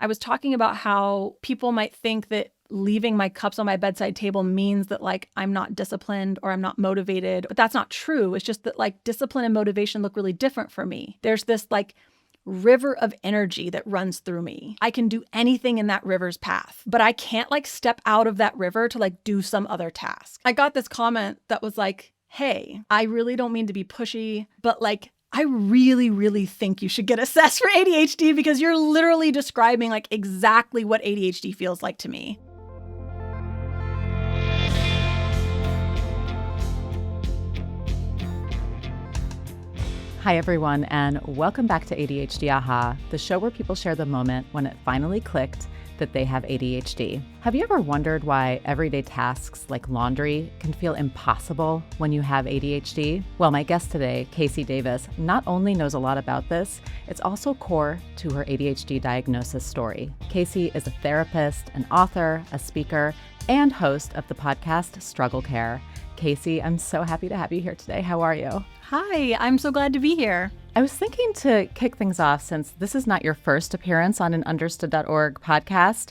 I was talking about how people might think that leaving my cups on my bedside table means that like I'm not disciplined or I'm not motivated, but that's not true. It's just that like discipline and motivation look really different for me. There's this like river of energy that runs through me. I can do anything in that river's path, but I can't like step out of that river to like do some other task. I got this comment that was like, hey, I really don't mean to be pushy, but like I really, really think you should get assessed for ADHD because you're literally describing like exactly what ADHD feels like to me. Hi, everyone, and welcome back to ADHD Aha, the show where people share the moment when it finally clicked that they have ADHD. Have you ever wondered why everyday tasks like laundry can feel impossible when you have ADHD? Well, my guest today, Casey Davis, not only knows a lot about this, it's also core to her ADHD diagnosis story. Casey is a therapist, an author, a speaker, and host of the podcast Struggle Care. Casey, I'm so happy to have you here today. How are you? Hi, I'm so glad to be here. I was thinking to kick things off, since this is not your first appearance on an understood.org podcast,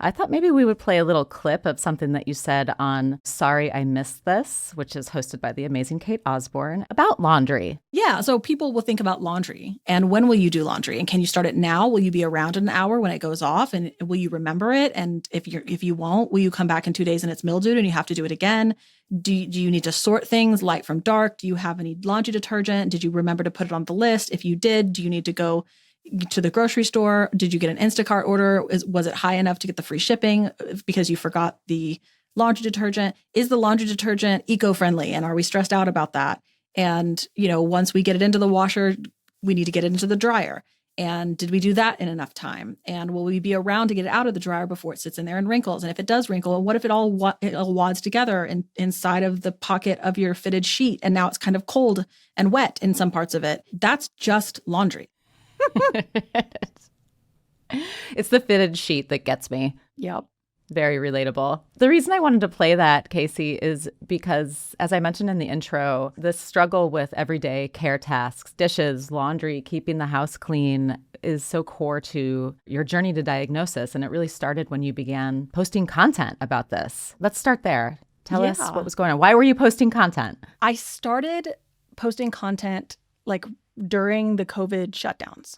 I thought maybe we would play a little clip of something that you said on Sorry I Missed This, which is hosted by the amazing Kate Osborne, about laundry. Yeah, so people will think about laundry. And when will you do laundry? And can you start it now? Will you be around in an hour when it goes off? And will you remember it? And if you won't, will you come back in 2 days and it's mildewed and you have to do it again? Do you need to sort things light from dark? Do you have any laundry detergent? Did you remember to put it on the list? If you did, do you need to go to the grocery store? Did you get an Instacart order? Was it high enough to get the free shipping because you forgot the laundry detergent? Is the laundry detergent eco-friendly? And are we stressed out about that? And, once we get it into the washer, we need to get it into the dryer. And did we do that in enough time? And will we be around to get it out of the dryer before it sits in there and wrinkles? And if it does wrinkle, what if it all wads together inside of the pocket of your fitted sheet? And now it's kind of cold and wet in some parts of it. That's just laundry. It's the fitted sheet that gets me. Yep. Very relatable. The reason I wanted to play that, Casey, is because, as I mentioned in the intro, the struggle with everyday care tasks, dishes, laundry, keeping the house clean is so core to your journey to diagnosis. And it really started when you began posting content about this. Let's start there. Tell us what was going on. Why were you posting content? I started posting content like during the COVID shutdowns.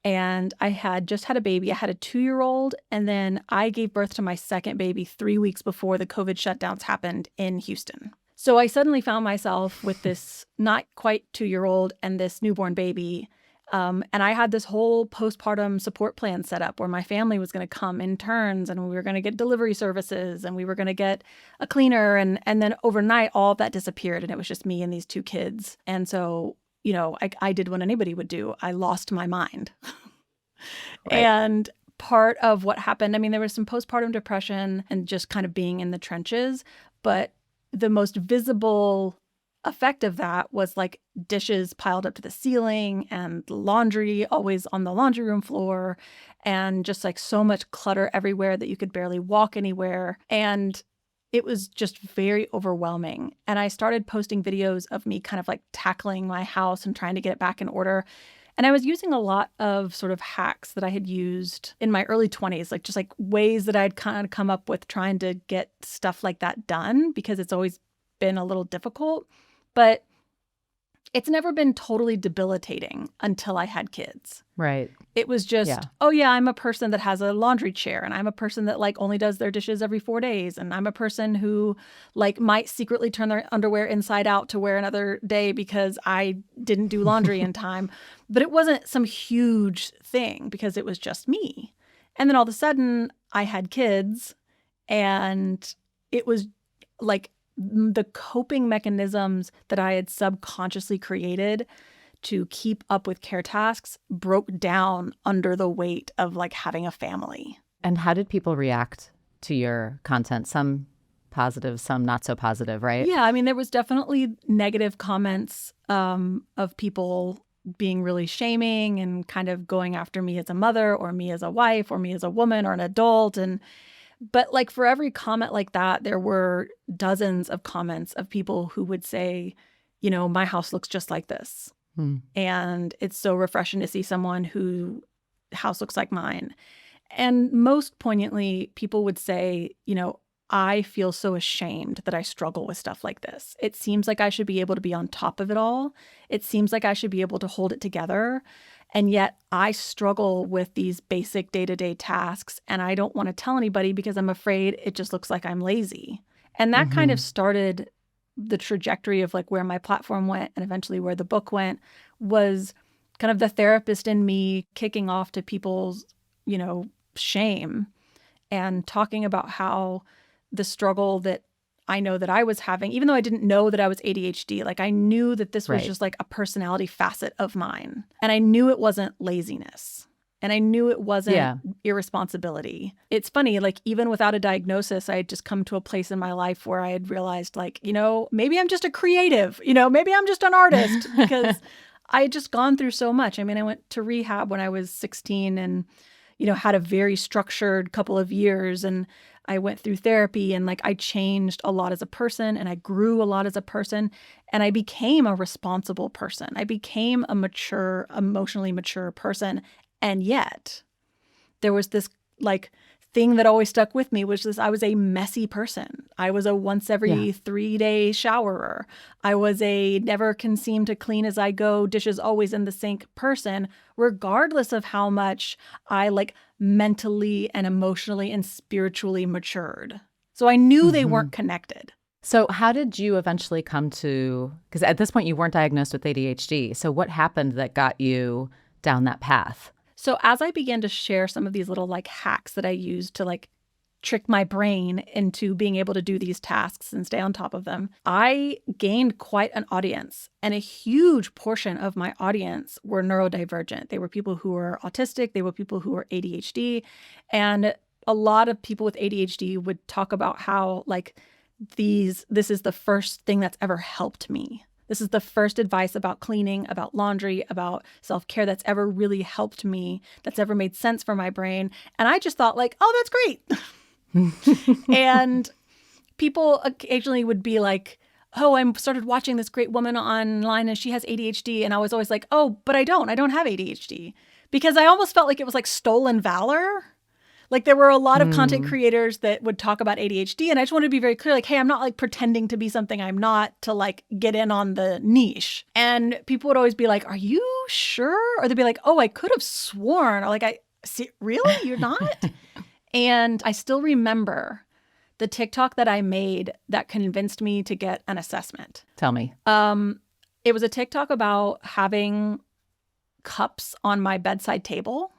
And I had just had a baby. I had a 2-year-old, and then I gave birth to my second baby 3 weeks before the COVID shutdowns happened in Houston. So I suddenly found myself with this not quite 2-year-old and this newborn baby. And I had this whole postpartum support plan set up where my family was going to come in turns, and we were going to get delivery services, and we were going to get a cleaner. And then overnight, all of that disappeared, and it was just me and these 2 kids. And so I did what anybody would do. I lost my mind. Right. And part of what happened, there was some postpartum depression and just kind of being in the trenches. But the most visible effect of that was like dishes piled up to the ceiling and laundry always on the laundry room floor and just like so much clutter everywhere that you could barely walk anywhere. And it was just very overwhelming. And I started posting videos of me kind of like tackling my house and trying to get it back in order. And I was using a lot of sort of hacks that I had used in my early 20s, like just like ways that I'd kind of come up with trying to get stuff like that done because it's always been a little difficult. But it's never been totally debilitating until I had kids. Right. It was just, I'm a person that has a laundry chair, and I'm a person that like only does their dishes every 4 days. And I'm a person who like might secretly turn their underwear inside out to wear another day because I didn't do laundry in time. But it wasn't some huge thing because it was just me. And then all of a sudden I had kids, and it was like the coping mechanisms that I had subconsciously created to keep up with care tasks broke down under the weight of like having a family. And how did people react to your content? Some positive, some not so positive, right? Yeah, there was definitely negative comments of people being really shaming and kind of going after me as a mother or me as a wife or me as a woman or an adult. But like for every comment like that, there were dozens of comments of people who would say, my house looks just like this. And it's so refreshing to see someone whose house looks like mine. And most poignantly, people would say, I feel so ashamed that I struggle with stuff like this. It seems like I should be able to be on top of it all. It seems like I should be able to hold it together. And yet I struggle with these basic day-to-day tasks, and I don't want to tell anybody because I'm afraid it just looks like I'm lazy. And that kind of started the trajectory of like where my platform went and eventually where the book went, was kind of the therapist in me kicking off to people's, shame and talking about how the struggle that I know that I was having, even though I didn't know that I was ADHD, like I knew that this was just like a personality facet of mine. And I knew it wasn't laziness. And I knew it wasn't irresponsibility. It's funny, like even without a diagnosis, I had just come to a place in my life where I had realized like, maybe I'm just a creative, maybe I'm just an artist, because I had just gone through so much. I mean, I went to rehab when I was 16 and, had a very structured couple of years, and I went through therapy, and like I changed a lot as a person, and I grew a lot as a person, and I became a responsible person. I became a mature, emotionally mature person. And yet there was this like thing that always stuck with me, which is I was a messy person. I was a once every 3-day showerer. I was a never can seem to clean as I go, dishes always in the sink person, regardless of how much I like mentally and emotionally and spiritually matured. So I knew they weren't connected. So how did you eventually come to, because at this point you weren't diagnosed with ADHD. So what happened that got you down that path? So as I began to share some of these little like hacks that I used to like trick my brain into being able to do these tasks and stay on top of them, I gained quite an audience. And a huge portion of my audience were neurodivergent. They were people who were autistic. They were people who were ADHD. And a lot of people with ADHD would talk about how like this is the first thing that's ever helped me. This is the first advice about cleaning, about laundry, about self-care that's ever really helped me, that's ever made sense for my brain. And I just thought like, oh, that's great. And people occasionally would be like, oh, I started watching this great woman online and she has ADHD. And I was always like, oh, but I don't have ADHD. Because I almost felt like it was like stolen valor. Like there were a lot of content creators that would talk about ADHD, and I just wanted to be very clear, like, hey, I'm not like pretending to be something I'm not to like get in on the niche. And people would always be like, are you sure? Or they'd be like, oh, I could have sworn. Or like, really? You're not? And I still remember the TikTok that I made that convinced me to get an assessment. Tell me. It was a TikTok about having cups on my bedside table.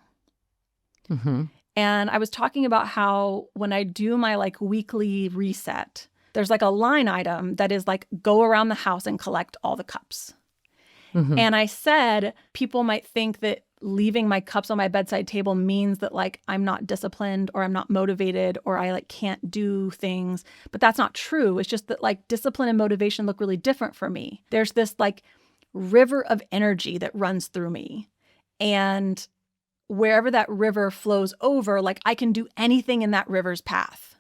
And I was talking about how when I do my like weekly reset, there's like a line item that is like go around the house and collect all the cups. And I said people might think that leaving my cups on my bedside table means that like I'm not disciplined or I'm not motivated or I like can't do things. But that's not true. It's just that like discipline and motivation look really different for me. There's this like river of energy that runs through me. And wherever that river flows over, like I can do anything in that river's path,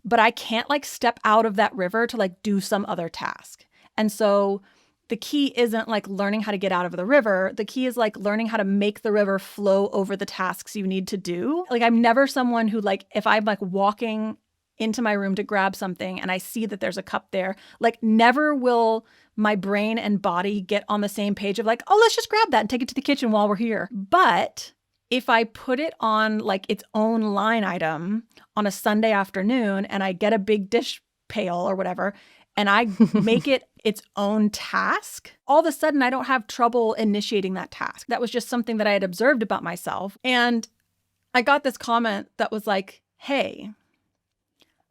but I can't like step out of that river to like do some other task. And so the key isn't like learning how to get out of the river. The key is like learning how to make the river flow over the tasks you need to do. Like I'm never someone who like, if I'm like walking into my room to grab something and I see that there's a cup there, like never will my brain and body get on the same page of like, oh, let's just grab that and take it to the kitchen while we're here. But if I put it on like its own line item on a Sunday afternoon and I get a big dish pail or whatever, and I make it its own task, all of a sudden I don't have trouble initiating that task. That was just something that I had observed about myself. And I got this comment that was like, hey,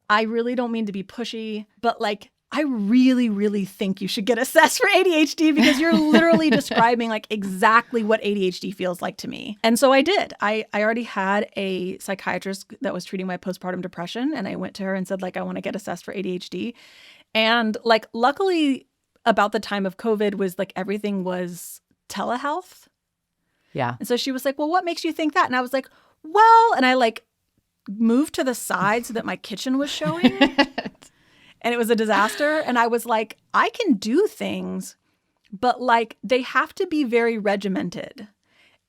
I really don't mean to be pushy, but like, I really, really think you should get assessed for ADHD because you're literally describing like exactly what ADHD feels like to me. And so I did. I already had a psychiatrist that was treating my postpartum depression. And I went to her and said, like, I want to get assessed for ADHD. And like, luckily about the time of COVID was like everything was telehealth. Yeah. And so she was like, well, what makes you think that? And I was like, well, and I like moved to the side so that my kitchen was showing. And it was a disaster. And I was like, I can do things, but like they have to be very regimented.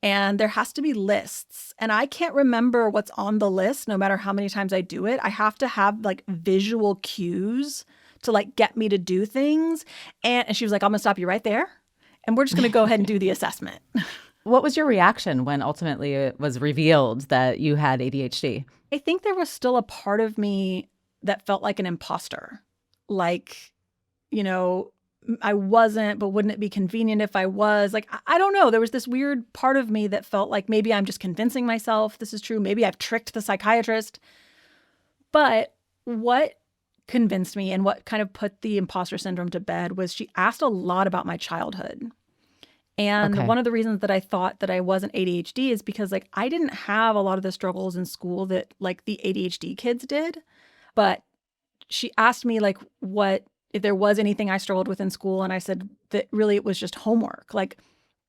and there has to be lists. And I can't remember what's on the list no matter how many times I do it. I have to have like visual cues to like get me to do things. And she was like, I'm going to stop you right there. And we're just going to go ahead and do the assessment. What was your reaction when ultimately it was revealed that you had ADHD? I think there was still a part of me that felt like an imposter. Like, I wasn't, but wouldn't it be convenient if I was? Like, I don't know. There was this weird part of me that felt like maybe I'm just convincing myself this is true. Maybe I've tricked the psychiatrist. But what convinced me and what kind of put the imposter syndrome to bed was she asked a lot about my childhood. And one of the reasons that I thought that I wasn't ADHD is because like I didn't have a lot of the struggles in school that like the ADHD kids did. But she asked me like if there was anything I struggled with in school. And I said that really it was just homework. Like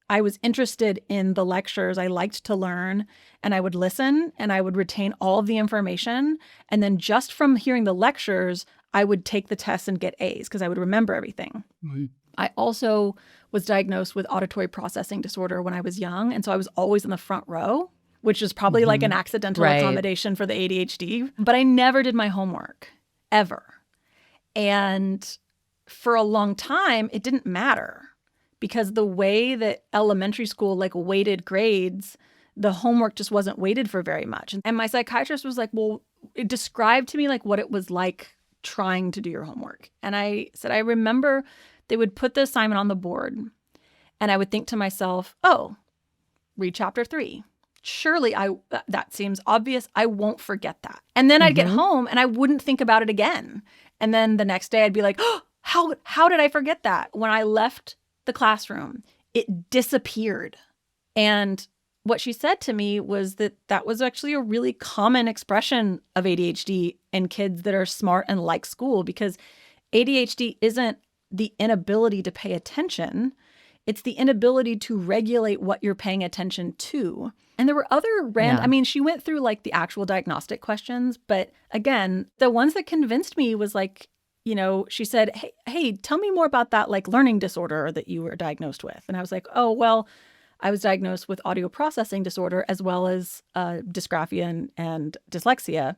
I was interested in the lectures. I liked to learn and I would listen and I would retain all of the information. And then just from hearing the lectures, I would take the tests and get A's because I would remember everything. Mm-hmm. I also was diagnosed with auditory processing disorder when I was young. And so I was always in the front row, which is probably like an accidental accommodation for the ADHD. But I never did my homework, ever. And for a long time, it didn't matter because the way that elementary school like weighted grades, the homework just wasn't weighted for very much. And my psychiatrist was like, well, it described to me like what it was like trying to do your homework. And I said, I remember they would put the assignment on the board and I would think to myself, oh, read chapter 3. Surely that seems obvious. I won't forget that. And then I'd get home and I wouldn't think about it again. And then the next day I'd be like, oh, how did I forget that? When I left the classroom, it disappeared. And what she said to me was that was actually a really common expression of ADHD in kids that are smart and like school, because ADHD isn't the inability to pay attention. It's the inability to regulate what you're paying attention to. And there were other I mean, she went through like the actual diagnostic questions, but again, the ones that convinced me was like, she said, hey, tell me more about that like learning disorder that you were diagnosed with. And I was like, oh, well, I was diagnosed with audio processing disorder as well as dysgraphia and dyslexia.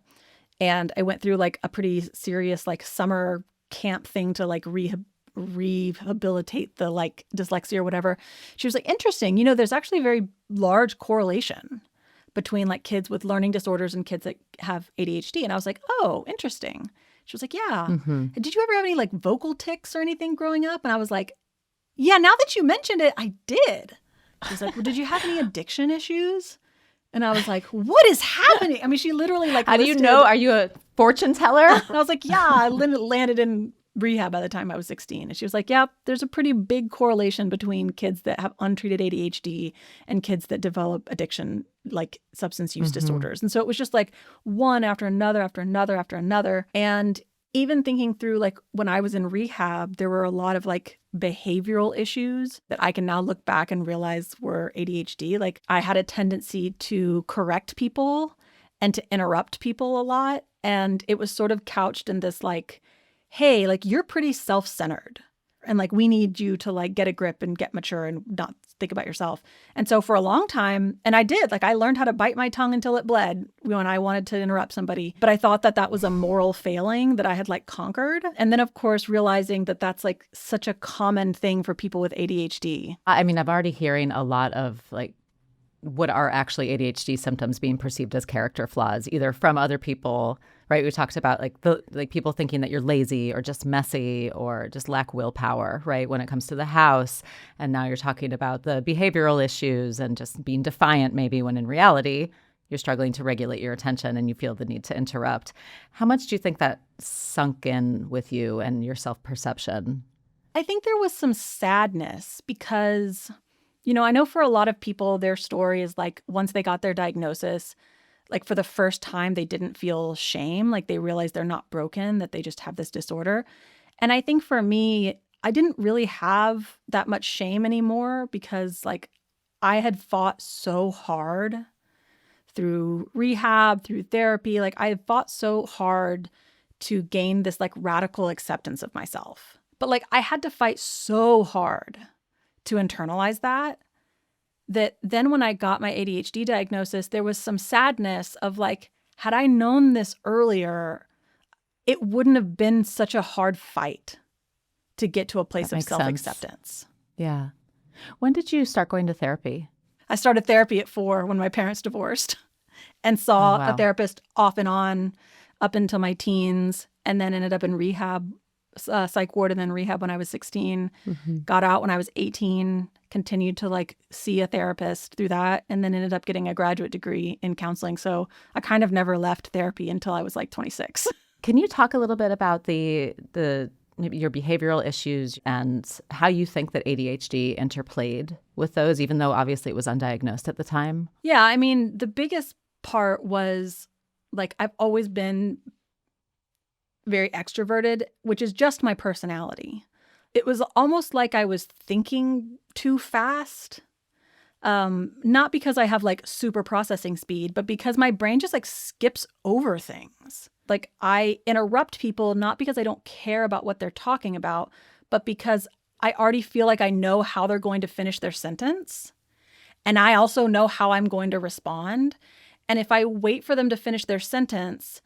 And I went through like a pretty serious like summer camp thing to like rehabilitate the like dyslexia or whatever. She was like, interesting. There's actually a very large correlation between like kids with learning disorders and kids that have ADHD. And I was like, oh, interesting. She was like, yeah. Did you ever have any like vocal tics or anything growing up? And I was like, yeah, now that you mentioned it, I did. She was like, well, did you have any addiction issues? And I was like, what is happening? I mean, she literally like, how do you know? Are you a fortune teller? And I was like, yeah, I landed in rehab by the time I was 16. And she was like, yeah, there's a pretty big correlation between kids that have untreated ADHD and kids that develop addiction, like substance use disorders. And so it was just like one after another, after another, after another. And even thinking through like when I was in rehab, there were a lot of like behavioral issues that I can now look back and realize were ADHD. Like I had a tendency to correct people and to interrupt people a lot. And it was sort of couched in this like, hey, like you're pretty self-centered and like we need you to like get a grip and get mature and not think about yourself. And so for a long time, and I did, like I learned how to bite my tongue until it bled when I wanted to interrupt somebody. But I thought that was a moral failing that I had like conquered. And then of course, realizing that that's like such a common thing for people with ADHD. I mean, I'm already hearing a lot of like what are actually ADHD symptoms being perceived as character flaws, either from other people, right? We talked about like people thinking that you're lazy or just messy or just lack willpower, right? When it comes to the house. And now you're talking about the behavioral issues and just being defiant maybe when in reality, you're struggling to regulate your attention and you feel the need to interrupt. How much do you think that sunk in with you and your self-perception? I think there was some sadness because, I know for a lot of people, their story is like once they got their diagnosis, like for the first time, they didn't feel shame. Like they realized they're not broken, that they just have this disorder. And I think for me, I didn't really have that much shame anymore because like I had fought so hard through rehab, through therapy. Like I had fought so hard to gain this like radical acceptance of myself. But like I had to fight so hard to internalize that. that then when I got my ADHD diagnosis, there was some sadness of like, had I known this earlier, it wouldn't have been such a hard fight to get to a place That of makes sense. self-acceptance. Yeah. When did you start going to therapy? I started therapy at 4 when my parents divorced and Oh, saw a wow. therapist off and on up until my teens, and then ended up in rehab, psych ward, and then rehab when I was 16. Mm-hmm. Got out when I was 18, continued to like see a therapist through that, and then ended up getting a graduate degree in counseling. So I kind of never left therapy until I was like 26. Can you talk a little bit about the maybe your behavioral issues and how you think that ADHD interplayed with those, even though obviously it was undiagnosed at the time? Yeah, I mean, the biggest part was like I've always been very extroverted, which is just my personality. It was almost like I was thinking too fast. Not because I have like super processing speed, but because my brain just like skips over things. Like I interrupt people not because I don't care about what they're talking about, but because I already feel like I know how they're going to finish their sentence. And I also know how I'm going to respond. And if I wait for them to finish their sentence,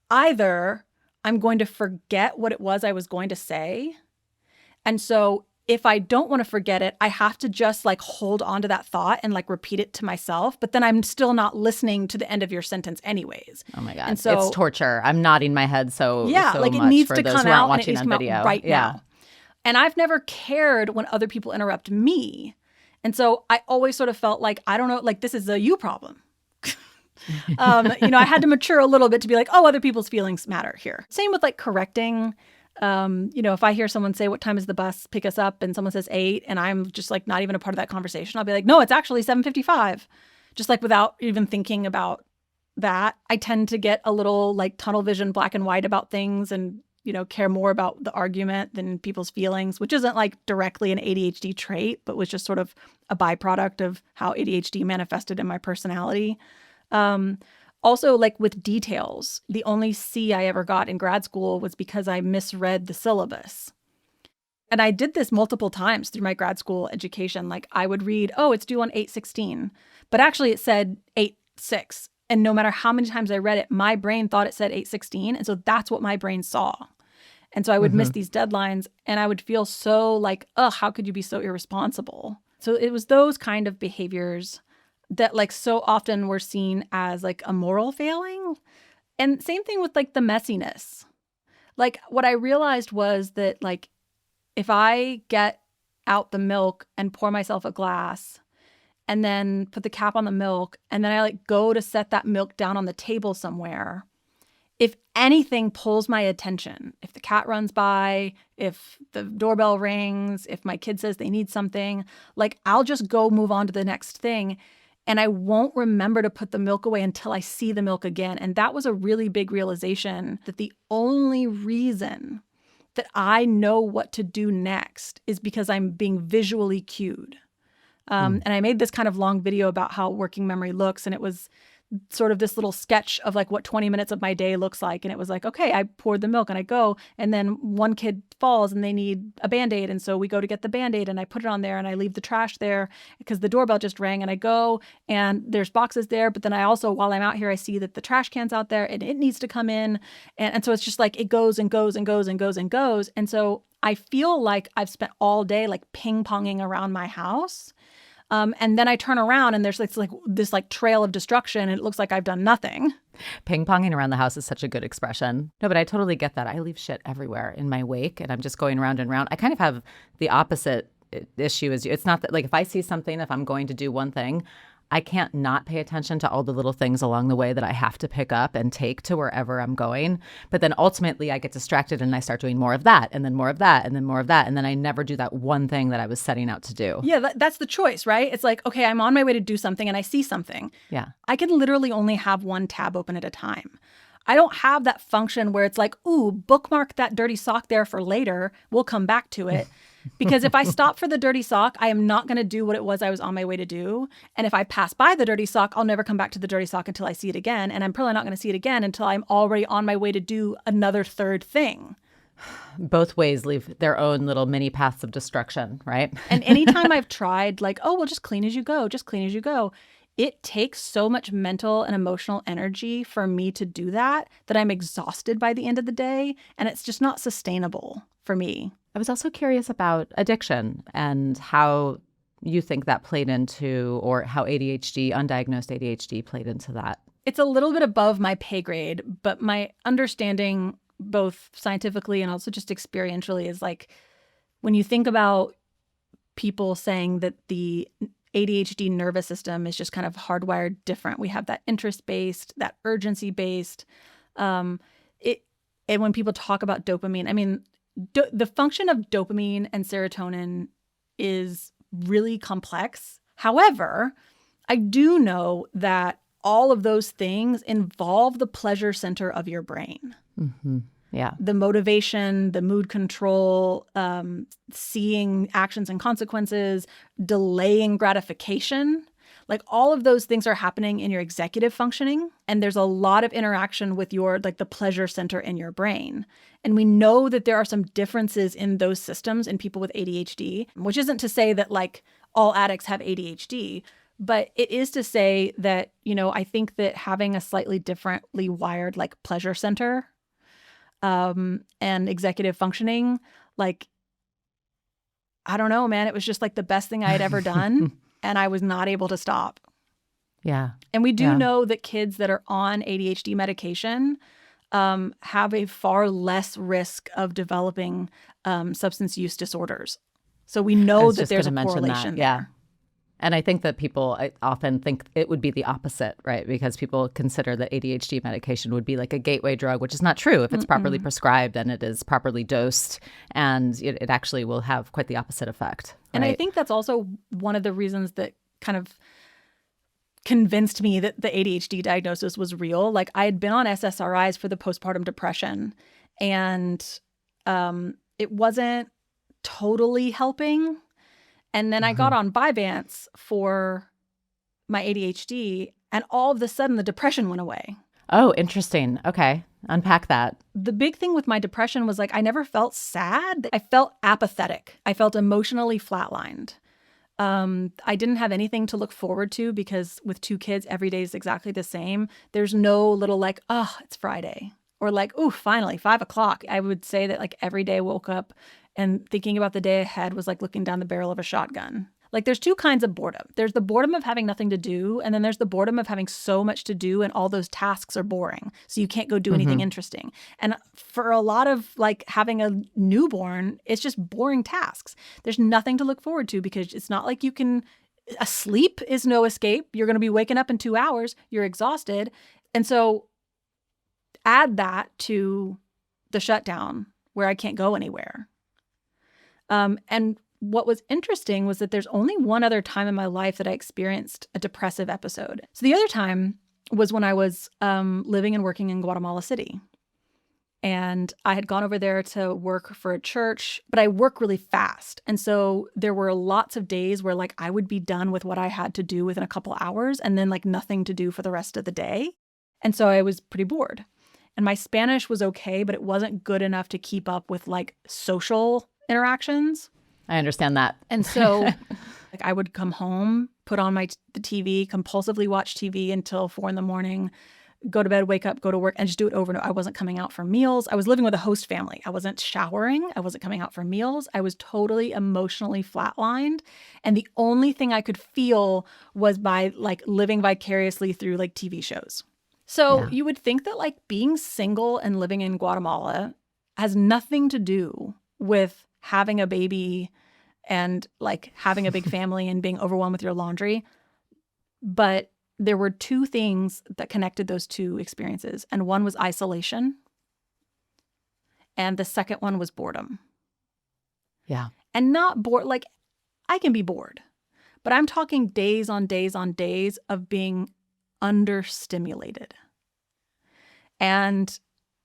either I'm going to forget what it was I was going to say. And so if I don't want to forget it, I have to just like hold on to that thought and like repeat it to myself. But then I'm still not listening to the end of your sentence anyways. Oh my God. And so it's torture. I'm nodding my head so like it much needs for to those come who aren't out, and it watching needs to on come video. out right now. And I've never cared when other people interrupt me. And so I always sort of felt like, I don't know, like this is a you problem. I had to mature a little bit to be like, oh, other people's feelings matter here. Same with like correcting. If I hear someone say, what time is the bus pick us up? And someone says 8, and I'm just like not even a part of that conversation. I'll be like, no, it's actually 7:55. Just like without even thinking about that. I tend to get a little like tunnel vision, black and white about things, and, care more about the argument than people's feelings, which isn't like directly an ADHD trait, but was just sort of a byproduct of how ADHD manifested in my personality. Also, like with details, the only C I ever got in grad school was because I misread the syllabus. And I did this multiple times through my grad school education. Like I would read, oh, it's due on 8/16, but actually it said 8/6. And no matter how many times I read it, my brain thought it said 8/16. And so that's what my brain saw. And so I would miss these deadlines, and I would feel so like, oh, how could you be so irresponsible? So it was those kind of behaviors that like so often were seen as like a moral failing. And same thing with like the messiness. Like what I realized was that like if I get out the milk and pour myself a glass and then put the cap on the milk, and then I like go to set that milk down on the table somewhere, if anything pulls my attention, if the cat runs by, if the doorbell rings, if my kid says they need something, like I'll just go move on to the next thing. And I won't remember to put the milk away until I see the milk again. And that was a really big realization that the only reason that I know what to do next is because I'm being visually cued. And I made this kind of long video about how working memory looks. And it was sort of this little sketch of like what 20 minutes of my day looks like. And it was like, okay, I poured the milk and I go, and then one kid falls and they need a Band-Aid. And so we go to get the Band-Aid and I put it on there and I leave the trash there because the doorbell just rang, and I go and there's boxes there. But then I also, while I'm out here, I see that the trash can's out there and it needs to come in. And so it's just like, it goes and goes and goes and goes and goes. And so I feel like I've spent all day like ping-ponging around my house. And then I turn around and there's like this like trail of destruction, and it looks like I've done nothing. Ping-ponging around the house is such a good expression. No, but I totally get that. I leave shit everywhere in my wake, and I'm just going round and round. I kind of have the opposite issue as you. It's not that like if I see something, if I'm going to do one thing, I can't not pay attention to all the little things along the way that I have to pick up and take to wherever I'm going. But then ultimately I get distracted and I start doing more of that, and then more of that, and then more of that. And then I never do that one thing that I was setting out to do. Yeah, that's the choice, right? It's like, okay, I'm on my way to do something and I see something. Yeah. I can literally only have one tab open at a time. I don't have that function where it's like, ooh, bookmark that dirty sock there for later. We'll come back to it. Because if I stop for the dirty sock, I am not going to do what it was I was on my way to do. And if I pass by the dirty sock, I'll never come back to the dirty sock until I see it again. And I'm probably not going to see it again until I'm already on my way to do another third thing. Both ways leave their own little mini paths of destruction, right? And anytime I've tried, like, oh, well, just clean as you go, just clean as you go, it takes so much mental and emotional energy for me to do that I'm exhausted by the end of the day. And it's just not sustainable for me. I was also curious about addiction and how you think that played into, or how ADHD, undiagnosed ADHD played into that. It's a little bit above my pay grade, but my understanding, both scientifically and also just experientially, is like when you think about people saying that the ADHD nervous system is just kind of hardwired different. We have that interest-based, that urgency-based. And when people talk about dopamine, I mean, the function of dopamine and serotonin is really complex. However, I do know that all of those things involve the pleasure center of your brain. Mm-hmm. Yeah. The motivation, the mood control, seeing actions and consequences, delaying gratification. Like all of those things are happening in your executive functioning. And there's a lot of interaction with the pleasure center in your brain. And we know that there are some differences in those systems in people with ADHD, which isn't to say that like all addicts have ADHD, but it is to say that, I think that having a slightly differently wired like pleasure center and executive functioning, like, I don't know, man, it was just like the best thing I had ever done. And I was not able to stop. Yeah. And we do know that kids that are on ADHD medication have a far less risk of developing substance use disorders. So we know that there's a correlation there. Yeah. And I think that people often think it would be the opposite, right? Because people consider that ADHD medication would be like a gateway drug, which is not true if it's properly prescribed and it is properly dosed. And it actually will have quite the opposite effect. Right? And I think that's also one of the reasons that kind of convinced me that the ADHD diagnosis was real. Like I had been on SSRIs for the postpartum depression and it wasn't totally helping. And then I got on Vyvanse for my ADHD, and all of a sudden the depression went away. Oh, interesting. Okay. Unpack that. The big thing with my depression was like I never felt sad. I felt apathetic. I felt emotionally flatlined. I didn't have anything to look forward to because with 2 kids, every day is exactly the same. There's no little like, oh, it's Friday. Or like, ooh, finally, 5 o'clock. I would say that like every day I woke up and thinking about the day ahead was like looking down the barrel of a shotgun. Like there's 2 kinds of boredom. There's the boredom of having nothing to do. And then there's the boredom of having so much to do and all those tasks are boring. So you can't go do anything interesting. And for a lot of like having a newborn, it's just boring tasks. There's nothing to look forward to because it's not like you can, sleep is no escape. You're going to be waking up in 2 hours. You're exhausted. And so add that to the shutdown where I can't go anywhere. And what was interesting was that there's only one other time in my life that I experienced a depressive episode. So the other time was when I was living and working in Guatemala City. And I had gone over there to work for a church, but I work really fast. And so there were lots of days where like I would be done with what I had to do within a couple hours and then like nothing to do for the rest of the day. And so I was pretty bored. And my Spanish was okay, but it wasn't good enough to keep up with like social interactions. I understand that. And so like I would come home, put on the TV, compulsively watch TV until 4 a.m, go to bed, wake up, go to work, and just do it over and over. I wasn't coming out for meals. I was living with a host family. I wasn't showering. I wasn't coming out for meals. I was totally emotionally flatlined. And the only thing I could feel was by like living vicariously through like TV shows. So you would think that like being single and living in Guatemala has nothing to do with having a baby and like having a big family and being overwhelmed with your laundry. But there were 2 things that connected those 2 experiences. And one was isolation. And the second one was boredom. Yeah. And not bored, like I can be bored, but I'm talking days on days on days of being understimulated. And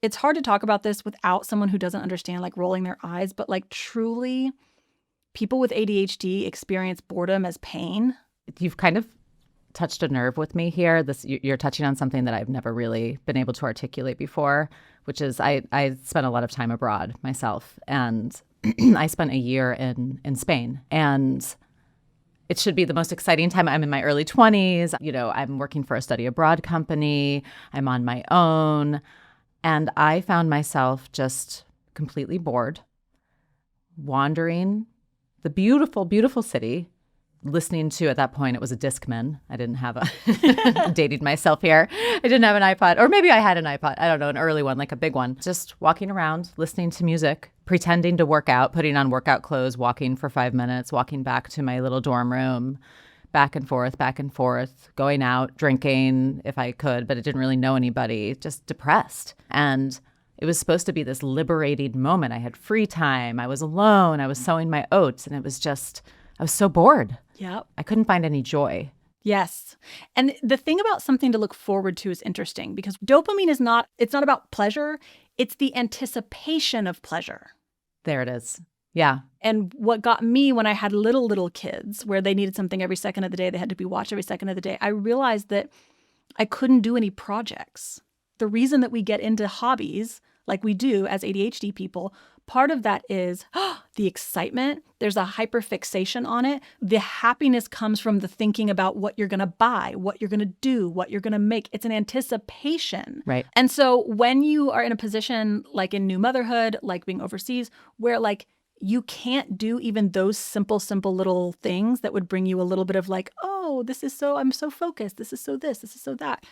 it's hard to talk about this without someone who doesn't understand, like rolling their eyes, but like truly people with ADHD experience boredom as pain. You've kind of touched a nerve with me here. You're touching on something that I've never really been able to articulate before, which is I spent a lot of time abroad myself, and I spent a year in Spain, and it should be the most exciting time. I'm in my early 20s. I'm working for a study abroad company. I'm on my own, and I found myself just completely bored, wandering the beautiful, beautiful city, listening to, at that point, it was a Discman. I didn't have dating myself here. I didn't have an iPod, or maybe I had an iPod. I don't know, an early one, like a big one. Just walking around, listening to music, pretending to work out, putting on workout clothes, walking for 5 minutes, walking back to my little dorm room, back and forth, going out, drinking if I could, but I didn't really know anybody, just depressed. And it was supposed to be this liberating moment. I had free time. I was alone. I was sowing my oats, and it was just, I was so bored. Yep. I couldn't find any joy. Yes. And the thing about something to look forward to is interesting, because dopamine it's not about pleasure. It's the anticipation of pleasure. There it is. Yeah. And what got me when I had little kids, where they needed something every second of the day, they had to be watched every second of the day, I realized that I couldn't do any projects. The reason that we get into hobbies like we do as ADHD people, part of that is the excitement. There's a hyperfixation on it. The happiness comes from the thinking about what you're going to buy, what you're going to do, what you're going to make. It's an anticipation. Right. And so when you are in a position like in new motherhood, like being overseas, where like you can't do even those simple little things that would bring you a little bit of like, oh, I'm so focused. This is so that.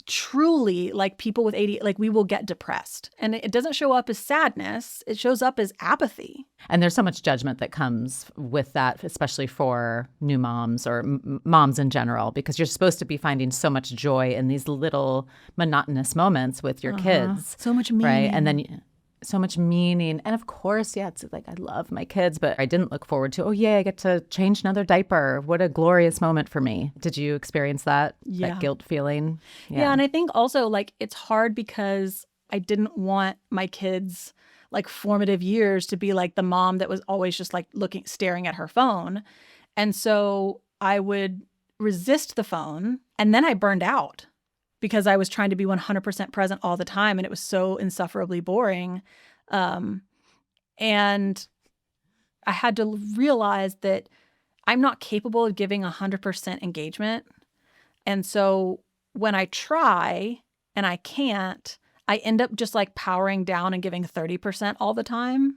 Truly, like people with ADHD, like we will get depressed, and it doesn't show up as sadness. It shows up as apathy. And there's so much judgment that comes with that, especially for new moms or moms in general, because you're supposed to be finding so much joy in these little monotonous moments with your kids. So much meaning. Right. And then so much meaning. And of course, yeah, it's like I love my kids, but I didn't look forward to, oh, yeah, I get to change another diaper. What a glorious moment for me. Did you experience that? Yeah. That guilt feeling? Yeah. And I think also like it's hard because I didn't want my kids' like formative years to be like the mom that was always just like staring at her phone. And so I would resist the phone, and then I burned out, because I was trying to be 100% present all the time, and it was so insufferably boring. And I had to realize that I'm not capable of giving 100% engagement. And so when I try and I can't, I end up just like powering down and giving 30% all the time.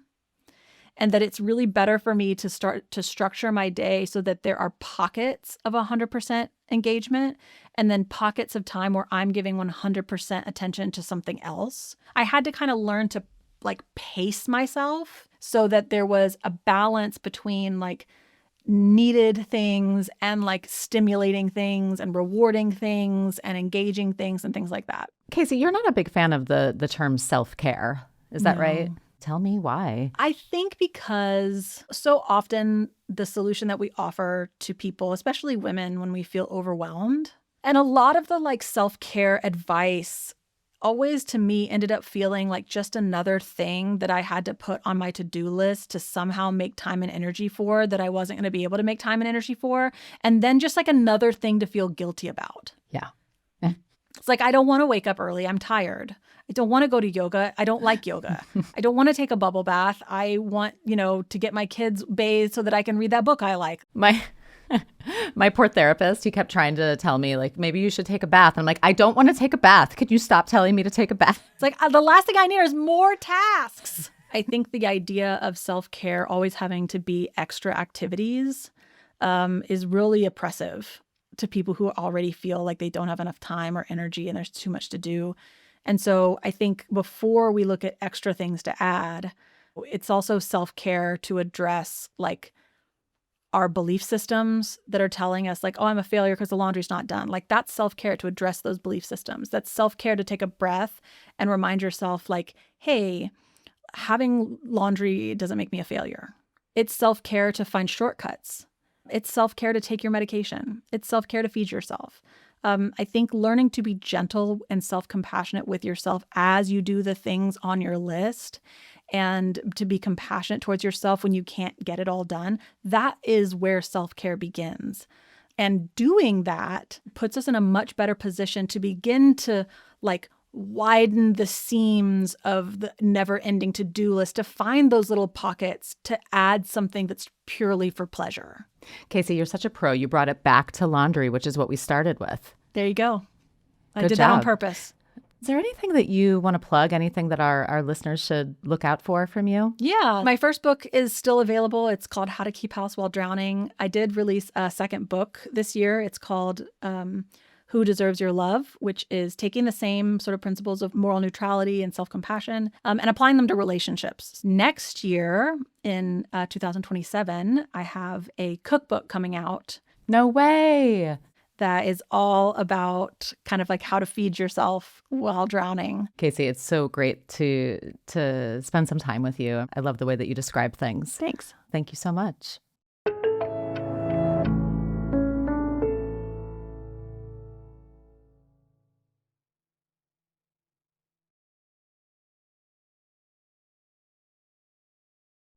And that it's really better for me to start to structure my day so that there are pockets of 100% engagement, and then pockets of time where I'm giving 100% attention to something else. I had to kind of learn to like pace myself so that there was a balance between like needed things and like stimulating things and rewarding things and engaging things and things like that. Casey, you're not a big fan of the term self-care. Is that No. right? Tell me why. I think because so often the solution that we offer to people, especially women, when we feel overwhelmed, and a lot of the like self-care advice always to me ended up feeling like just another thing that I had to put on my to-do list to somehow make time and energy for that I wasn't going to be able to make time and energy for. And then just like another thing to feel guilty about. Yeah. It's like, I don't want to wake up early. I'm tired. I don't want to go to yoga. I don't like yoga. I don't want to take a bubble bath. I want, to get my kids bathed so that I can read that book I like. My poor therapist, he kept trying to tell me, like, maybe you should take a bath. I'm like, I don't want to take a bath. Could you stop telling me to take a bath? It's like, the last thing I need is more tasks. I think the idea of self-care always having to be extra activities is really oppressive to people who already feel like they don't have enough time or energy and there's too much to do. And so I think before we look at extra things to add, it's also self-care to address like our belief systems that are telling us like, oh, I'm a failure because the laundry's not done. Like that's self-care to address those belief systems. That's self-care to take a breath and remind yourself like, hey, having laundry doesn't make me a failure. It's self-care to find shortcuts. It's self-care to take your medication. It's self-care to feed yourself. I think learning to be gentle and self-compassionate with yourself as you do the things on your list and to be compassionate towards yourself when you can't get it all done, that is where self-care begins. And doing that puts us in a much better position to begin to like widen the seams of the never ending to-do list, to find those little pockets, to add something that's purely for pleasure. Casey, you're such a pro. You brought it back to laundry, which is what we started with. There you go. I Good did that on job. purpose. Is there anything that you want to plug, anything that our listeners should look out for from you? Yeah. My first book is still available. It's called How to Keep House While Drowning. I did release a second book this year. It's called Who Deserves Your Love, which is taking the same sort of principles of moral neutrality and self-compassion and applying them to relationships. Next year, in 2027, I have a cookbook coming out. No way. That is all about kind of like how to feed yourself while drowning. Casey, it's so great to spend some time with you. I love the way that you describe things. Thanks. Thank you so much.